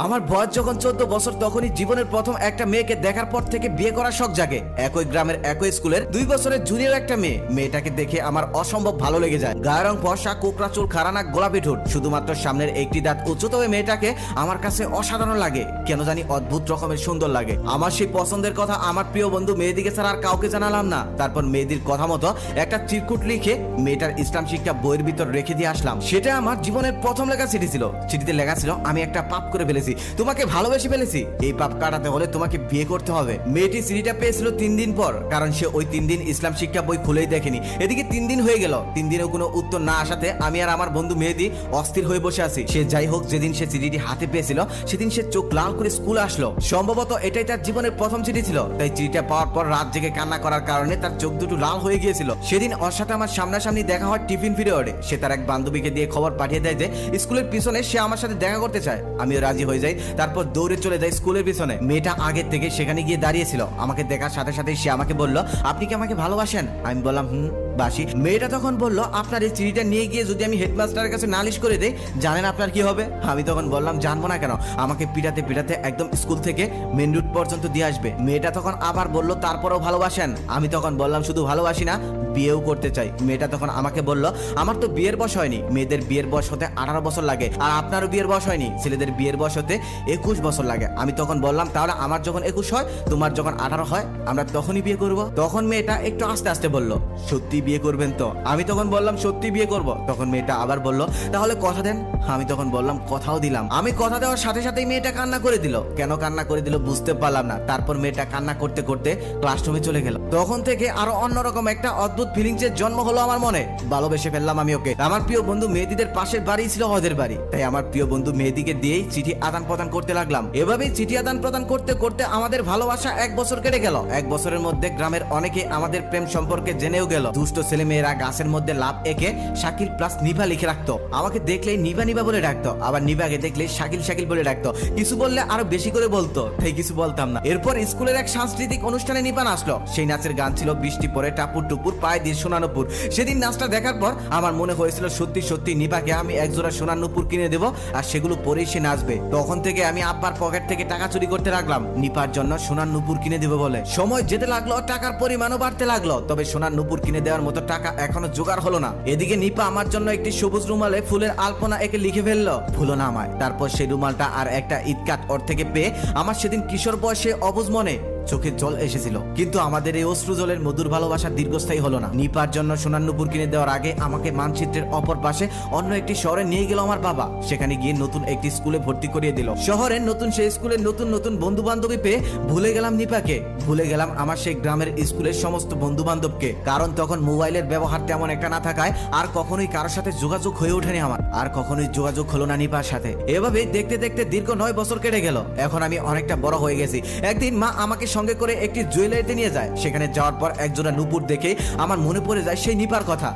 আমার বয়স যখন 14 বছর তখনই জীবনের প্রথম একটা মেয়েকে দেখার পর থেকে বিয়ে করার শখ জাগে। একই গ্রামের একই স্কুলের 2 বছরের জুনিয়র একটা মেয়েটাকে দেখে আমার অসম্ভব ভালো লেগে যায়। গায়ের রং ফর্সা, কোকড়া চুল, খাড়ানা, গোলাপি ঠোঁট, শুধুমাত্র সামনের একটি দাঁত উঁচু। তবে মেয়েটাকে আমার কাছে অসাধারণ লাগে, কেন জানি অদ্ভুত রকমের সুন্দর লাগে। আমার সেই পছন্দের কথা আমার প্রিয় বন্ধু মেহেদীকে ছাড়া আর কাউকে জানালাম না। তারপর মেহেদীর কথা মতো একটা চিরকুট লিখে মেয়েটার ইসলাম শিক্ষা বইয়ের ভিতর রেখে দিয়ে আসলাম। সেটা আমার জীবনের প্রথম লেখা চিঠি ছিল। চিঠিতে লেখা ছিল, আমি একটা পাপ করে ফেলেছি, তোমাকে ভালোবেসে ফেলেছি, এই পাপ কাটাতে হলে তোমাকে বিয়ে করতে হবে। মেয়েটি চিঠিটা পেয়েছিল 3 দিন পর, কারণ সে ওই 3 দিন ইসলাম শিক্ষা বই খুলেই দেখেনি। এদিকে 3 দিন হয়ে গেল, 3 দিনেও কোনো উত্তর না আসাতে আমি আর আমার বন্ধু মেহেদী অস্থির হয়ে বসে আছি। সে যাই হোক, যেদিন সে চিঠিটি হাতে পেয়েছিল সেদিন সে চোখ লাল করে স্কুলে আসলো। সম্ভবত এটাই তার জীবনের প্রথম চিঠি ছিল, তাই চিঠিটা পাওয়ার পর রাত জেগে কান্না করার কারণে তার চোখ দুটো লাল হয়ে গিয়েছিল। সেদিন ওর সাথে আমার সামনাসামনি দেখা হয় টিফিন পিরিয়ডে। সে তার এক বান্ধবীকে দিয়ে খবর পাঠিয়ে দেয় যে স্কুলের পিছনে সে আমার সাথে দেখা করতে চায়। আমিও রাজি হয়ে যাই, তারপর দৌড়ে চলে যাই স্কুলের পিছনে। মেয়েটা আগের থেকে সেখানে গিয়ে দাঁড়িয়েছিল। আমাকে দেখার সাথে সাথে সে আমাকে বলল, আপনি কি আমাকে ভালোবাসেন? আমি বললাম বাসি। মেয়েটা তখন বলল, আপনার এই চিঠিটা নিয়ে গিয়ে যদি আমি হেডমাস্টারের কাছে নালিশ করে দেই, জানেন আপনার কি হবে? আমি তখন বললাম, জানবো না কেন, আমাকে পিটাতে পিটাতে একদম স্কুল থেকে মেন রুট পর্যন্ত দিয়ে আসবে। মেয়েটা তখন আবার বলল, তারপরেও ভালোবাসেন? আমি তখন বললাম, শুধু ভালোবাসি না, বিয়েও করতে চাই। মেয়েটা তখন আমাকে বলল, আমার তো বিয়ের বয়স হয়নি, মেয়েদের বিয়ের বয়স হতে 18 বছর লাগে, আর আপনারও বিয়ের বয়স হয়নি, ছেলেদের বিয়ের বয়স হতে 21 বছর লাগে। আমি তখন বললাম, তাহলে আমার যখন 21 হয়, তোমার যখন 18 হয়, আমরা তখনই বিয়ে করব। তখন মেয়েটা একটু আস্তে আস্তে বলল, সত্যি বিয়ে করবেন তো? আমি তখন বললাম, সত্যি বিয়ে করব। তখন মেয়েটা আবার বলল, তাহলে কথা দেন। আমি তখন বললাম, কথাও দিলাম। আমি কথা দেওয়ার সাথে সাথেই মেয়েটা কান্না করে দিল। কেন কান্না করে দিল বুঝতে পারলাম না। তারপর মেয়েটা কান্না করতে করতে ক্লাসরুমে চলে গেল। তখন থেকে আরো অন্যরকম একটা অদ্ভুত ফিলিংস এর জন্ম হলো আমার মনে। ভালোবেসে ফেললাম আমি ওকে। আমার প্রিয় বন্ধু মেহেদীদের পাশের বাড়ি ছিল ওদের বাড়ি, তাই আমার প্রিয় বন্ধু মেহেদীকে দিয়েই চিঠি আদান প্রদান করতে লাগলাম। এভাবেই চিঠি আদান প্রদান করতে করতে আমাদের ভালোবাসা 1 বছর কেটে গেল। 1 বছরের মধ্যে গ্রামের অনেকে আমাদের প্রেম সম্পর্কে জেনেও গেল। দুষ্ট ছেলে মেয়েরা গাছের মধ্যে লাভ এঁকে শাকিল প্লাস নিভা লিখে রাখতো। আমাকে দেখলেই নিভা নিভা বলে ডাকতো, আবার নিভাকে দেখলেই শাকিল শাকিল বলে ডাকতো। কিছু বললে আরো বেশি করে বলতো, তাই কিছু বলতাম না। এরপর স্কুলের এক সাংস্কৃতিক অনুষ্ঠানে নিভা নাচলো। সেই নাচের গান ছিল বৃষ্টি পরে টাপুর টুপুর পায়ে দিয়ে সোনার নুপুর। সেদিন নাচটা দেখার পর আমার মনে হয়েছিল সত্যি সত্যি নিভাকে আমি একজোড়া সোনার নুপুর কিনে দেবো, আর সেগুলো পরেই সে নাচবে। তখন থেকে আমি আব্বার পকেট থেকে টাকা চুরি করতে লাগলাম নিপার জন্য সোনার নুপুর কিনে দেবো বলে। সময় যেতে লাগলো, টাকার পরিমাণও বাড়তে লাগলো, তবে সোনার নুপুর কিনে দেওয়ার মতো টাকা এখনো জোগাড় হলো না। এদিকে নিপা আমার জন্য একটি সবুজ রুমালে ফুলের আলপনা একে লিখে ফেললো, ফুলও না আমায়। তারপর সেই রুমালটা আর একটা ইটকাট ওর থেকে পেয়ে আমার সেদিন কিশোর বয়সে অবুঝ মনে চোখে জল এসেছিল। কিন্তু আমাদের এই অশ্রু জলের মধুর ভালোবাসা দীর্ঘস্থায়ী হলো না। নিপার জন্য সোনার নুপুর কিনে দেওয়ার আগে আমাকে মানচিত্রের অপর পাশে অন্য একটি শহরে নিয়ে গেল আমার বাবা। সেখানে গিয়ে নতুন একটি স্কুলে ভর্তি করিয়ে দিল। শহরের নতুন সেই স্কুলে নতুন নতুন বন্ধু বান্ধবী পেয়ে ভুলে গেলাম নিপাকে, ভুলে গেলাম আমার সেই গ্রামের স্কুলের সমস্ত বন্ধু বান্ধবকে। কারণ তখন মোবাইলের ব্যবহার তেমন একটা না থাকায় আর কখনোই কারোর সাথে যোগাযোগ হয়ে ওঠেনি আমার, আর কখনোই যোগাযোগ হলো না নিপার সাথে। এভাবে দেখতে দেখতে দীর্ঘ 9 বছর কেটে গেল। এখন আমি অনেকটা বড় হয়ে গেছি। একদিন মা আমাকে সঙ্গে করে একটি জুয়েলারিতে নিয়ে যায়। সেখানে যাওয়ার পর একজোড়া নুপুর দেখে আমার মনে পড়ে যায় সেই নিপার কথা।